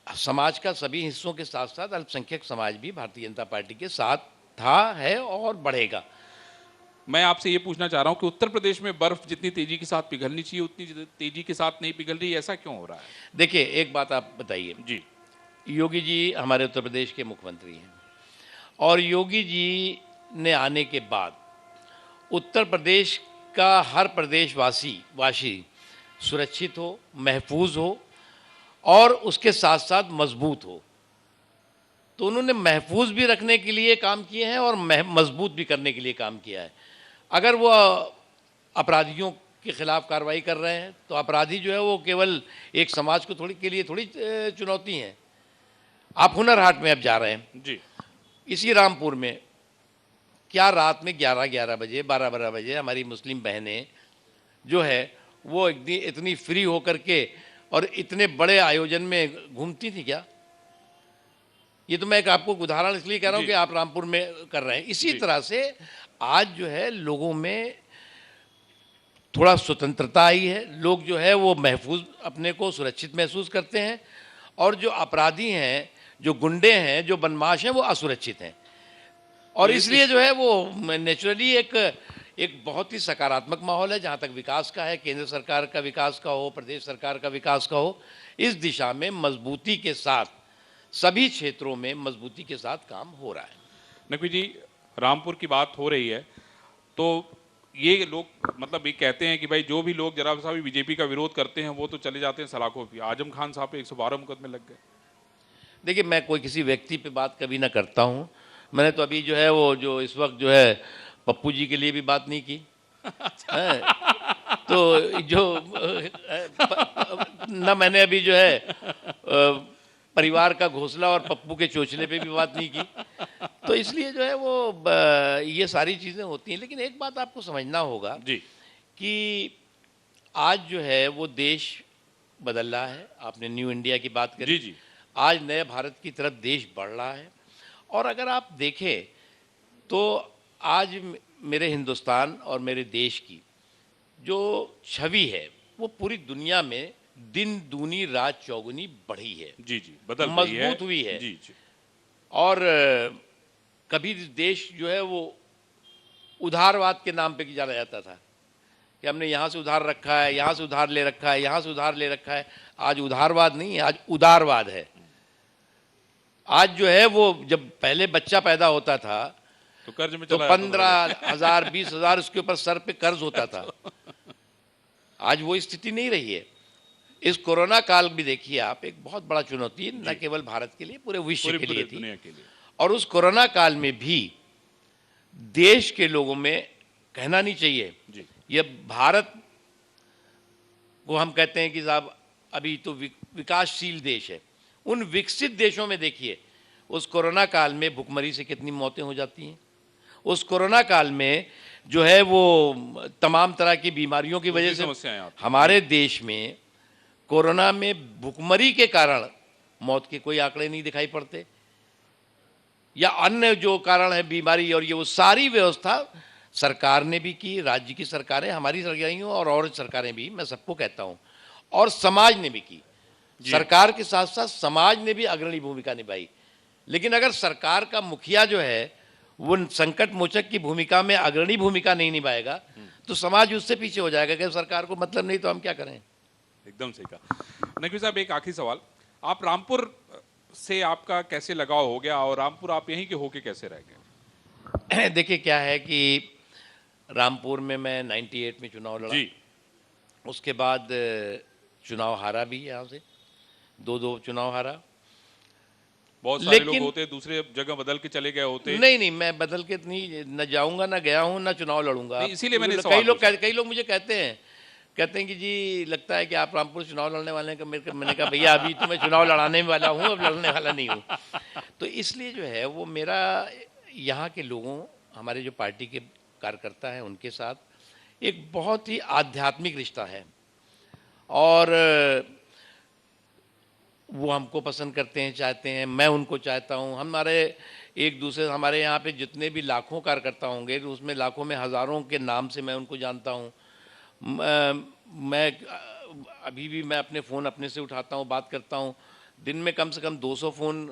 समाज का सभी हिस्सों के साथ साथ अल्पसंख्यक समाज भी भारतीय जनता पार्टी के साथ था, है और बढ़ेगा। मैं आपसे ये पूछना चाह रहा हूँ कि उत्तर प्रदेश में बर्फ जितनी तेजी के साथ पिघलनी चाहिए उतनी तेजी के साथ नहीं पिघल रही, ऐसा क्यों हो रहा है? देखिए, एक बात आप बताइए, जी। योगी जी हमारे उत्तर प्रदेश के मुख्यमंत्री हैं, और योगी जी ने आने के बाद उत्तर प्रदेश का हर वासी सुरक्षित हो, महफूज हो और उसके साथ साथ मजबूत हो। तो उन्होंने महफूज भी रखने के लिए काम किए हैं और मजबूत भी करने के लिए काम किया है। अगर वो अपराधियों के खिलाफ कार्रवाई कर रहे हैं तो अपराधी जो है वो केवल एक समाज को के लिए थोड़ी चुनौती है। आप हुनर हाट में अब जा रहे हैं, जी। इसी रामपुर में क्या रात में 11-11 बजे, 12-12 बजे हमारी मुस्लिम बहनें जो है वो इतनी फ्री होकर के और इतने बड़े आयोजन में घूमती थी क्या? ये तो मैं एक आपको उदाहरण इसलिए कह रहा हूँ जी। कि आप रामपुर में कर रहे हैं। इसी जी। तरह से आज जो है लोगों में थोड़ा स्वतंत्रता आई है, लोग जो है वो महफूज अपने को सुरक्षित महसूस करते हैं, और जो अपराधी हैं, जो गुंडे हैं, जो बदमाश हैं, वो असुरक्षित हैं। और इसलिए जो है वो नेचुरली एक बहुत ही सकारात्मक माहौल है जहाँ तक विकास का है, केंद्र सरकार का विकास का हो, प्रदेश सरकार का विकास का हो, इस दिशा में मजबूती के साथ सभी क्षेत्रों में मजबूती के साथ काम हो रहा है। नकवी जी, रामपुर की बात हो रही है तो ये लोग मतलब ये कहते हैं कि भाई जो भी लोग जरा सा भी बीजेपी का विरोध करते हैं वो तो चले जाते हैं सलाखों पे। आजम खान साहब पे 112 मुकदमे लग गए। देखिए, मैं कोई किसी व्यक्ति पे बात कभी ना करता हूँ। मैंने तो अभी जो है वो जो इस वक्त जो है पप्पू जी के लिए भी बात नहीं की है। तो जो ना मैंने अभी जो है परिवार का घोंसला और पप्पू के चोचले पे भी बात नहीं की। तो इसलिए जो है वो ये सारी चीज़ें होती हैं। लेकिन एक बात आपको समझना होगा जी कि आज जो है वो देश बदल रहा है। आपने न्यू इंडिया की बात करी। जी जी। आज नए भारत की तरफ देश बढ़ रहा है। और अगर आप देखें तो आज मेरे हिंदुस्तान और मेरे देश की जो छवि है वो पूरी दुनिया में दिन दूनी रात चौगुनी बढ़ी है। जी जी, बदल रही है, मजबूत हुई है। जी जी। और कभी देश जो है वो उधारवाद के नाम पे जाना जाता था कि हमने यहाँ से उधार रखा है, यहाँ से उधार ले रखा है, यहाँ से उधार ले रखा है। आज उधारवाद नहीं है, आज उदारवाद है। आज जो है वो जब पहले बच्चा पैदा होता था तो कर्ज में तो चला 15,000 20,000 उसके ऊपर सर पे कर्ज होता था। आज वो स्थिति नहीं रही है। इस कोरोना काल भी देखिए आप, एक बहुत बड़ा चुनौती न केवल भारत के लिए, पूरे विश्व के लिए थी। दुनिया के लिए। और उस कोरोना काल में भी देश के लोगों में, कहना नहीं चाहिए, जी ये भारत को हम कहते हैं कि साहब अभी तो विकासशील देश है। उन विकसित देशों में देखिए उस कोरोना काल में भुखमरी से कितनी मौतें हो जाती हैं। उस कोरोना काल में जो है वो तमाम तरह की बीमारियों की वजह से समस्याएं आती हैं। हमारे देश में कोरोना में भुखमरी के कारण मौत के कोई आंकड़े नहीं दिखाई पड़ते, या अन्य जो कारण है बीमारी, और ये वो सारी व्यवस्था सरकार ने भी की, राज्य की सरकारें, हमारी सरकारें और सरकारें भी, मैं सबको कहता हूँ, और समाज ने भी की। सरकार के साथ साथ समाज ने भी अग्रणी भूमिका निभाई। लेकिन अगर सरकार का मुखिया जो है वो संकट मोचक की भूमिका में अग्रणी भूमिका नहीं निभाएगा तो समाज उससे पीछे हो जाएगा कि सरकार को मतलब नहीं तो हम क्या करें। एकदम सही कहा। नकवी साहब, एक आखिरी सवाल, आप रामपुर से आपका कैसे लगाव हो गया और रामपुर आप यहीं के होके कैसे रह गए? देखिए क्या है कि रामपुर में मैं 98 में चुनाव लड़ा जी। उसके बाद चुनाव हारा भी यहाँ से, दो चुनाव हारा। बहुत सारे लोग होते दूसरे जगह बदल के चले गए होते। नहीं, मैं बदल के नहीं न जाऊंगा, न गया हूं, न चुनाव लड़ूंगा। इसीलिए मैंने कई लोग मुझे कहते हैं कि जी लगता है कि आप रामपुर चुनाव लड़ने वाले हैं। मैंने कहा भैया अभी तो मैं चुनाव लड़ाने वाला हूँ, अब लड़ने वाला नहीं हूँ। तो इसलिए जो है वो मेरा यहाँ के लोगों, हमारे जो पार्टी के कार्यकर्ता हैं उनके साथ एक बहुत ही आध्यात्मिक रिश्ता है। और वो हमको पसंद करते हैं, चाहते हैं, मैं उनको चाहता हूँ। हमारे एक दूसरे, हमारे यहाँ पे जितने भी लाखों कार्यकर्ता होंगे उसमें लाखों में हज़ारों के नाम से मैं उनको जानता हूँ। मैं अभी भी मैं अपने फ़ोन अपने से उठाता हूँ, बात करता हूँ। दिन में कम से कम 200 फ़ोन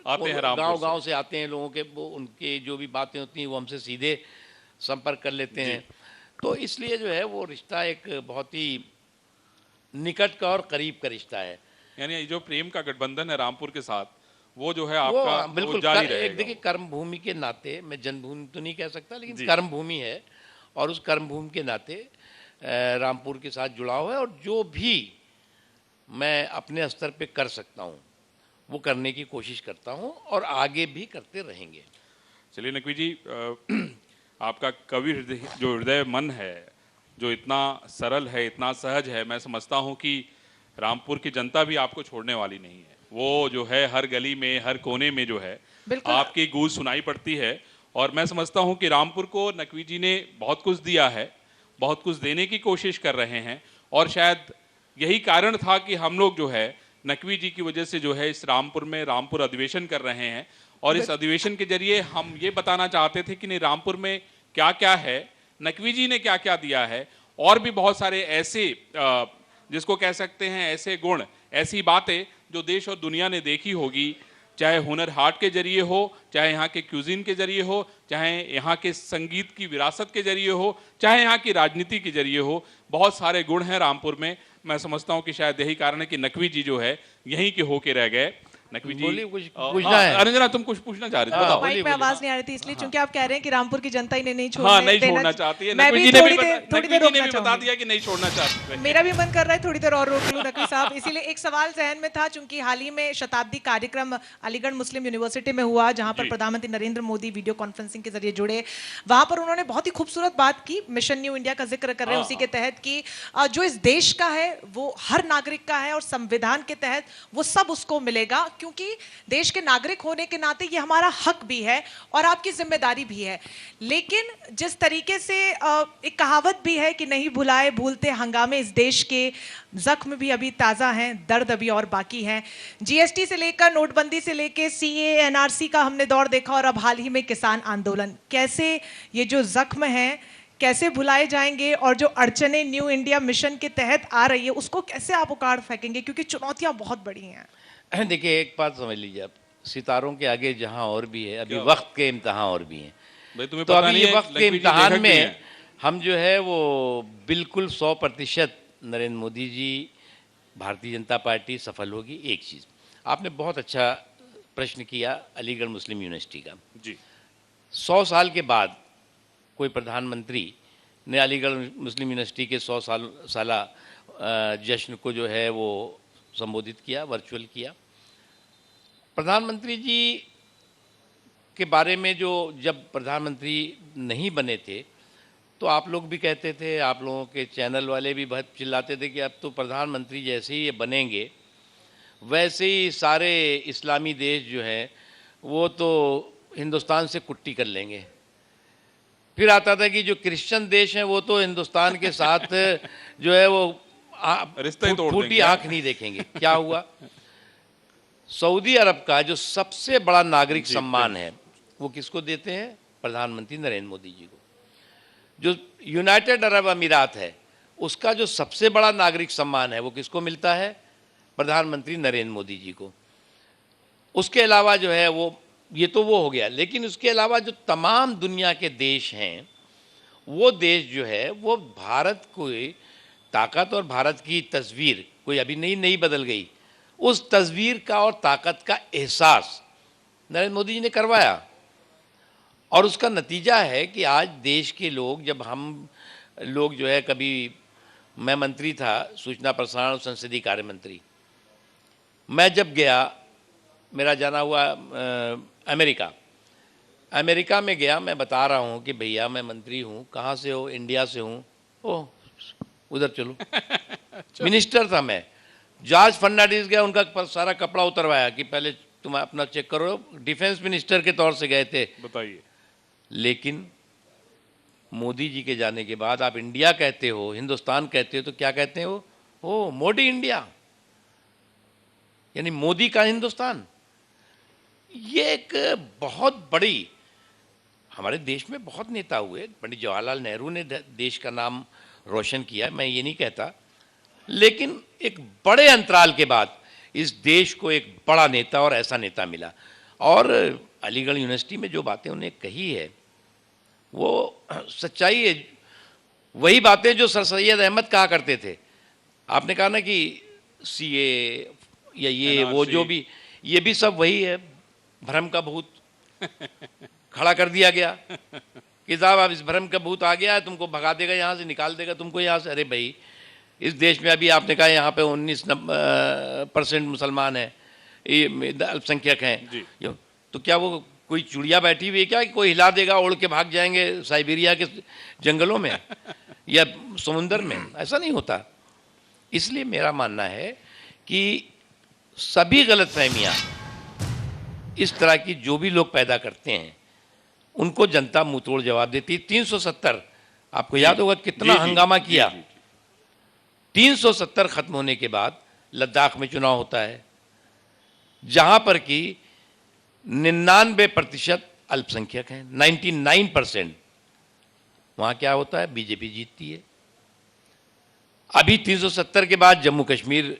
आते हैं, गांव से आते हैं लोगों के। वो उनके जो भी बातें होती हैं वो हमसे सीधे संपर्क कर लेते हैं। तो इसलिए जो है वो रिश्ता एक बहुत ही निकट का और करीब का रिश्ता है। यानी जो प्रेम का गठबंधन है रामपुर के साथ वो जो है आपका बिल्कुल जारी रहेगा। देखिए कर्म भूमि के नाते, मैं जन्मभूमि तो नहीं कह सकता, लेकिन कर्म भूमि है, और उस कर्म भूमि के नाते रामपुर के साथ जुड़ाव है। और जो भी मैं अपने स्तर पे कर सकता हूँ वो करने की कोशिश करता हूँ और आगे भी करते रहेंगे। चलिए नकवी जी, आपका कवि हृदय मन है जो इतना सरल है, इतना सहज है, मैं समझता हूँ कि रामपुर की जनता भी आपको छोड़ने वाली नहीं है। वो जो है हर गली में, हर कोने में जो है आपकी गूंज सुनाई पड़ती है। और मैं समझता हूँ कि रामपुर को नकवी जी ने बहुत कुछ दिया है, बहुत कुछ देने की कोशिश कर रहे हैं। और शायद यही कारण था कि हम लोग जो है नकवी जी की वजह से जो है इस रामपुर में रामपुर अधिवेशन कर रहे हैं। और इस अधिवेशन के जरिए हम ये बताना चाहते थे कि नहीं, रामपुर में क्या क्या है, नकवी जी ने क्या क्या दिया है और भी बहुत सारे ऐसे जिसको कह सकते हैं ऐसे गुण, ऐसी बातें जो देश और दुनिया ने देखी होगी, चाहे हुनर हाट के जरिए हो, चाहे यहाँ के क्यूजिन के जरिए हो, चाहे यहाँ के संगीत की विरासत के जरिए हो, चाहे यहाँ की राजनीति के जरिए हो। बहुत सारे गुण हैं रामपुर में। मैं समझता हूँ कि शायद यही कारण है कि नकवी जी जो है यहीं के होके रह गए। नकवी जी बोलिए, कुछ पूछना है? अरंजना, तुम कुछ पूछना चाह रहे थे, बताओ। माइक में आवाज नहीं आ रही थी इसलिए, क्योंकि आप कह रहे हैं कि रामपुर की जनता इन्हें नहीं छोड़ने हाँ, नहीं देना छोड़ना चाहती है। मैं नकवी भी जी ने थोड़ी भी देर नकवी जी ने रोकना भी बता चाहूंगी। दिया कि नहीं छोड़ना चाहते। मेरा भी मन कर रहा है थोड़ी देर और रोक लूं नकवी साहब। इसीलिए एक सवाल जहन में था, चूंकि हाल ही में शताब्दी कार्यक्रम अलीगढ़ मुस्लिम यूनिवर्सिटी में हुआ, जहां पर जी। प्रधानमंत्री नरेंद्र मोदी वीडियो कॉन्फ्रेंसिंग के जरिए जुड़े। वहां पर उन्होंने बहुत ही खूबसूरत बात की, मिशन न्यू इंडिया का जिक्र कर रहे हैं उसी के तहत, कि जो इस देश का है वो हर नागरिक का है और संविधान के तहत वो सब उसको मिलेगा, क्योंकि देश के नागरिक होने के नाते ये हमारा हक भी है और आपकी जिम्मेदारी भी है। लेकिन जिस तरीके से एक कहावत भी है कि नहीं भुलाए भूलते हंगामे, इस देश के जख्म भी अभी ताज़ा हैं, दर्द अभी और बाकी हैं। जीएसटी से लेकर नोटबंदी से लेकर सीए एनआरसी का हमने दौर देखा और अब हाल ही में किसान आंदोलन। कैसे ये जो जख्म हैं कैसे भुलाए जाएंगे, और जो अड़चने न्यू इंडिया मिशन के तहत आ रही है उसको कैसे आप उखाड़ फेंकेंगे, क्योंकि चुनौतियां बहुत बड़ी हैं। देखिए, एक बात समझ लीजिए आप, सितारों के आगे जहां और भी है, अभी क्या? वक्त के इम्तहान और भी हैं। भाई तुम्हें तो पता अभी नहीं ये है, वक्त के लखवी जी इम्तहान लेखक भी में हैं। हम जो है वो बिल्कुल 100% नरेंद्र मोदी जी, भारतीय जनता पार्टी सफल होगी। एक चीज़ आपने बहुत अच्छा प्रश्न किया अलीगढ़ मुस्लिम यूनिवर्सिटी का। जी 100 साल के बाद कोई प्रधानमंत्री ने अलीगढ़ मुस्लिम यूनिवर्सिटी के 100 साला जश्न को जो है वो संबोधित किया, वर्चुअल किया। प्रधानमंत्री जी के बारे में जो जब प्रधानमंत्री नहीं बने थे तो आप लोग भी कहते थे, आप लोगों के चैनल वाले भी बहुत चिल्लाते थे कि अब तो प्रधानमंत्री जैसे ही ये बनेंगे वैसे ही सारे इस्लामी देश जो हैं वो तो हिंदुस्तान से कुट्टी कर लेंगे। फिर आता था कि जो क्रिश्चियन देश हैं वो तो हिंदुस्तान के साथ जो है वो रिश्ता ही तोड़ फूटी देंगे। आंख नहीं देखेंगे। क्या हुआ? सऊदी अरब का जो सबसे बड़ा नागरिक सम्मान है वो किसको देते हैं? प्रधानमंत्री नरेंद्र मोदी जी को। जो यूनाइटेड अरब अमीरात है उसका जो सबसे बड़ा नागरिक सम्मान है वो किसको मिलता है? प्रधानमंत्री नरेंद्र मोदी जी को। उसके अलावा जो है वो, ये तो वो हो गया, लेकिन उसके अलावा जो तमाम दुनिया के देश हैं वो देश जो है वो भारत को ताकत और भारत की तस्वीर कोई अभी नहीं बदल गई, उस तस्वीर का और ताकत का एहसास नरेंद्र मोदी जी ने करवाया। और उसका नतीजा है कि आज देश के लोग, जब हम लोग जो है, कभी मैं मंत्री था सूचना प्रसारण और संसदीय कार्य मंत्री, मैं जब गया, मेरा जाना हुआ अमेरिका में गया, मैं बता रहा हूँ कि भैया मैं मंत्री हूँ। कहाँ से हो? इंडिया से हूँ। ओह उधर चलो। मिनिस्टर था मैं। जॉर्ज फर्नांडिस गया, उनका सारा कपड़ा उतरवाया कि पहले तुम अपना चेक करो। डिफेंस मिनिस्टर के तौर से गए थे। बताइए। लेकिन मोदी जी के जाने के बाद आप इंडिया कहते हो, हिंदुस्तान कहते हो, तो क्या कहते हो? ओ मोदी इंडिया, यानी मोदी का हिंदुस्तान। ये एक बहुत बड़ी, हमारे देश में बहुत नेता हुए, पंडित जवाहरलाल नेहरू ने देश का नाम रोशन किया, मैं ये नहीं कहता, लेकिन एक बड़े अंतराल के बाद इस देश को एक बड़ा नेता और ऐसा नेता मिला। और अलीगढ़ यूनिवर्सिटी में जो बातें उन्हें कही है वो सच्चाई है। वही बातें जो सर सैयद अहमद कहा करते थे। आपने कहा ना कि सीए या ये वो जो भी, ये भी सब वही है, भ्रम का भूत खड़ा कर दिया गया कि साहब अब इस भ्रम का भूत आ गया है, तुमको भगा देगा, यहाँ से निकाल देगा तुमको यहाँ से। अरे भाई, इस देश में अभी आपने कहा यहाँ पे 19% मुसलमान हैं, अल्पसंख्यक हैं, तो क्या वो कोई चिड़िया बैठी हुई है क्या कि कोई हिला देगा, उड़ के भाग जाएंगे साइबेरिया के जंगलों में या समुंदर में? ऐसा नहीं होता। इसलिए मेरा मानना है कि सभी गलतफहमियां इस तरह की जो भी लोग पैदा करते हैं उनको जनता मुंहतोड़ जवाब देती। 370 आपको याद होगा कितना हंगामा किया। 370 खत्म होने के बाद लद्दाख में चुनाव होता है, जहां पर कि 99% अल्पसंख्यक हैं, 99%। वहां क्या होता है? बीजेपी जीतती है। अभी 370 के बाद जम्मू कश्मीर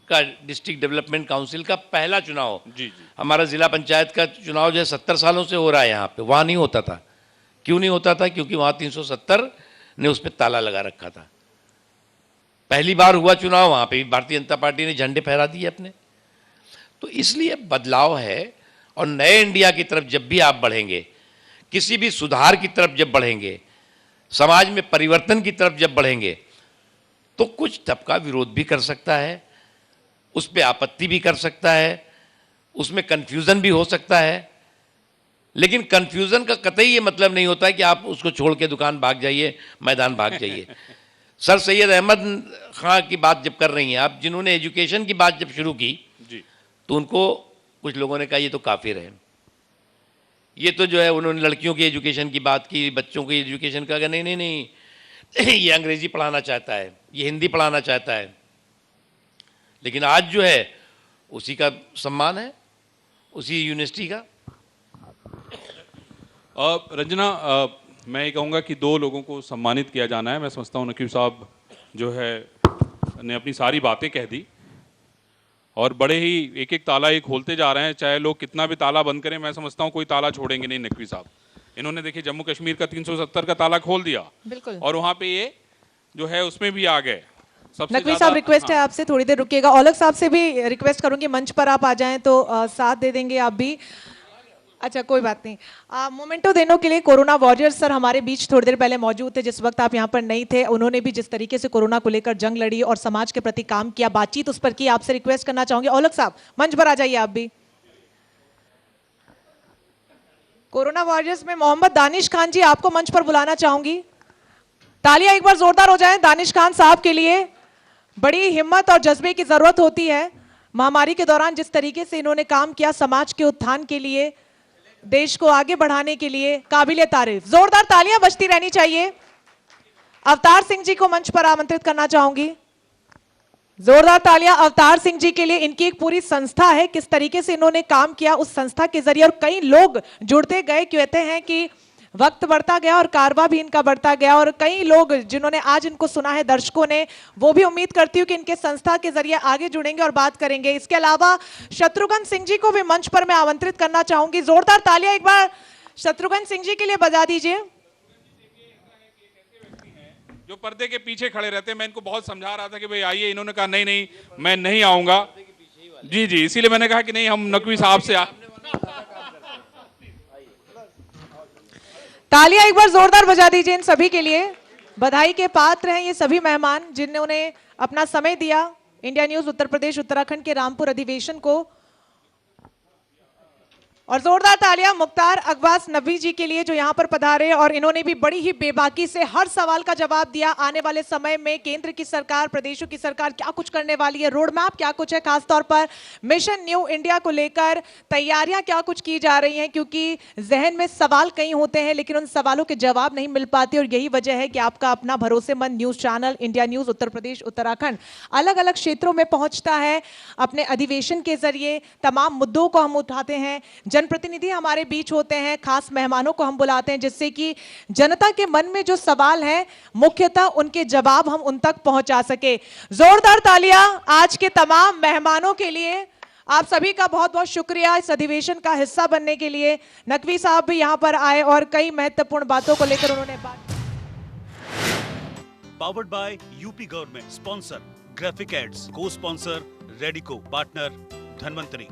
का डिस्ट्रिक्ट डेवलपमेंट काउंसिल का पहला चुनाव, जी। हमारा जिला पंचायत का चुनाव जो है 70 सालों से हो रहा है यहाँ पे, वहाँ नहीं होता था। क्यों नहीं होता था? क्योंकि वहाँ 370 ने उस पर ताला लगा रखा था। पहली बार हुआ चुनाव, वहाँ पे भी भारतीय जनता पार्टी ने झंडे फहरा दिए अपने। तो इसलिए बदलाव है, और नए इंडिया की तरफ जब भी आप बढ़ेंगे, किसी भी सुधार की तरफ जब बढ़ेंगे, समाज में परिवर्तन की तरफ जब बढ़ेंगे, तो कुछ तबका विरोध भी कर सकता है, उस पर आपत्ति भी कर सकता है, उसमें कन्फ्यूज़न भी हो सकता है। लेकिन कन्फ्यूज़न का कतई ये मतलब नहीं होता है कि आप उसको छोड़ के दुकान भाग जाइए, मैदान भाग जाइए। सर सैयद अहमद खां की बात जब कर रही हैं आप, जिन्होंने एजुकेशन की बात जब शुरू की जी। तो उनको कुछ लोगों ने कहा ये तो काफिर है, ये तो जो है, उन्होंने लड़कियों की एजुकेशन की बात की, बच्चों की एजुकेशन का, नहीं नहीं नहीं ये अंग्रेजी पढ़ाना चाहता है, ये हिंदी पढ़ाना चाहता है। लेकिन आज जो है उसी का सम्मान है, उसी यूनिवर्सिटी का। रंजना, मैं ये कहूँगा कि दो लोगों को सम्मानित किया जाना है। मैं समझता हूँ नकीब साहब जो है ने अपनी सारी बातें कह दी, और बड़े ही एक एक ताला ये खोलते जा रहे हैं। चाहे लोग कितना भी ताला बंद करें, मैं समझता हूँ कोई ताला छोड़ेंगे नहीं नकवी साहब। इन्होंने देखिए जम्मू कश्मीर का 370 का ताला खोल दिया, बिल्कुल, और वहाँ पे ये जो है उसमें भी आ गए। सबसे नकवी साहब ज्यादा- रिक्वेस्ट है आपसे, थोड़ी देर रुकिएगा। औलख साहब से भी रिक्वेस्ट करूंगी मंच पर आप आ जाएं तो साथ दे देंगे आप भी। अच्छा, कोई बात नहीं। मोमेंटो देने के लिए कोरोना वॉरियर्स सर हमारे बीच थोड़ी देर पहले मौजूद थे, जिस वक्त आप यहाँ पर नहीं थे। उन्होंने भी जिस तरीके से कोरोना को लेकर जंग लड़ी और समाज के प्रति काम किया, बातचीत उस पर की, आपसे रिक्वेस्ट करना चाहूंगी। औलख साहब मंच पर आ जाइए आप भी। कोरोना वॉरियर्स में मोहम्मद दानिश खान जी, आपको मंच पर बुलाना चाहूंगी। तालियां एक बार जोरदार हो जाएं दानिश खान साहब के लिए। बड़ी हिम्मत और जज्बे की जरूरत होती है। महामारी के दौरान जिस तरीके से इन्होंने काम किया समाज के उत्थान के लिए, देश को आगे बढ़ाने के लिए, काबिले तारीफ। जोरदार तालियां बजती रहनी चाहिए। अवतार सिंह जी को मंच पर आमंत्रित करना चाहूंगी। जोरदार तालियां अवतार सिंह जी के लिए। इनकी एक पूरी संस्था है, किस तरीके से इन्होंने काम किया उस संस्था के जरिए, और कई लोग जुड़ते गए। कहते हैं कि वक्त बढ़ता गया और कारवा भी इनका बढ़ता गया, और कई लोग जिन्होंने आज इनको सुना है, दर्शकों ने, वो भी उम्मीद करती हूँ कि इनके संस्था के जरिए आगे जुड़ेंगे और बात करेंगे। इसके अलावा शत्रुघ्न सिंह जी को भी मंच पर मैं आमंत्रित करना चाहूंगी। जोरदार तालियां एक बार शत्रुघ्न सिंह जी के लिए बजा दीजिए। जो पर्दे के पीछे खड़े रहते हैं, मैं इनको बहुत समझा रहा था कि भाई आइए, इन्होंने कहा नहीं नहीं मैं नहीं आऊंगा। जी जी, इसीलिए मैंने कहा कि नहीं, हम नकवी साहब से तालियां एक बार जोरदार बजा दीजिए इन सभी के लिए। बधाई के पात्र हैं ये सभी मेहमान जिन्होंने अपना समय दिया इंडिया न्यूज उत्तर प्रदेश उत्तराखंड के रामपुर अधिवेशन को। और जोरदार तालियां मुख्तार अब्बास नकवी जी के लिए जो यहां पर पधारे, और इन्होंने भी बड़ी ही बेबाकी से हर सवाल का जवाब दिया। आने वाले समय में केंद्र की सरकार, प्रदेशों की सरकार क्या कुछ करने वाली है, रोड मैप क्या कुछ है, खासतौर पर मिशन न्यू इंडिया को लेकर तैयारियां क्या कुछ की जा रही हैं, क्योंकि जहन में सवाल कई होते हैं लेकिन उन सवालों के जवाब नहीं मिल पाते। और यही वजह है कि आपका अपना भरोसेमंद news channel India news Uttar Pradesh Uttarakhand अलग अलग क्षेत्रों में पहुंचता है। अपने अधिवेशन के जरिए तमाम मुद्दों को हम उठाते हैं, जनप्रतिनिधि हमारे बीच होते हैं, खास मेहमानों को हम बुलाते हैं, जिससे कि जनता के मन में जो सवाल है मुख्यतः उनके जवाब हम उन तक पहुंचा सके। जोरदार तालियां आज के तमाम मेहमानों के लिए। आप सभी का बहुत बहुत शुक्रिया इस अधिवेशन का हिस्सा बनने के लिए। नकवी साहब भी यहां पर आए और कई महत्वपूर्ण बातों को लेकर उन्होंने बात। Powered by UP government, sponsor graphic aids, cosponsor Radico, partner Dhanvantari.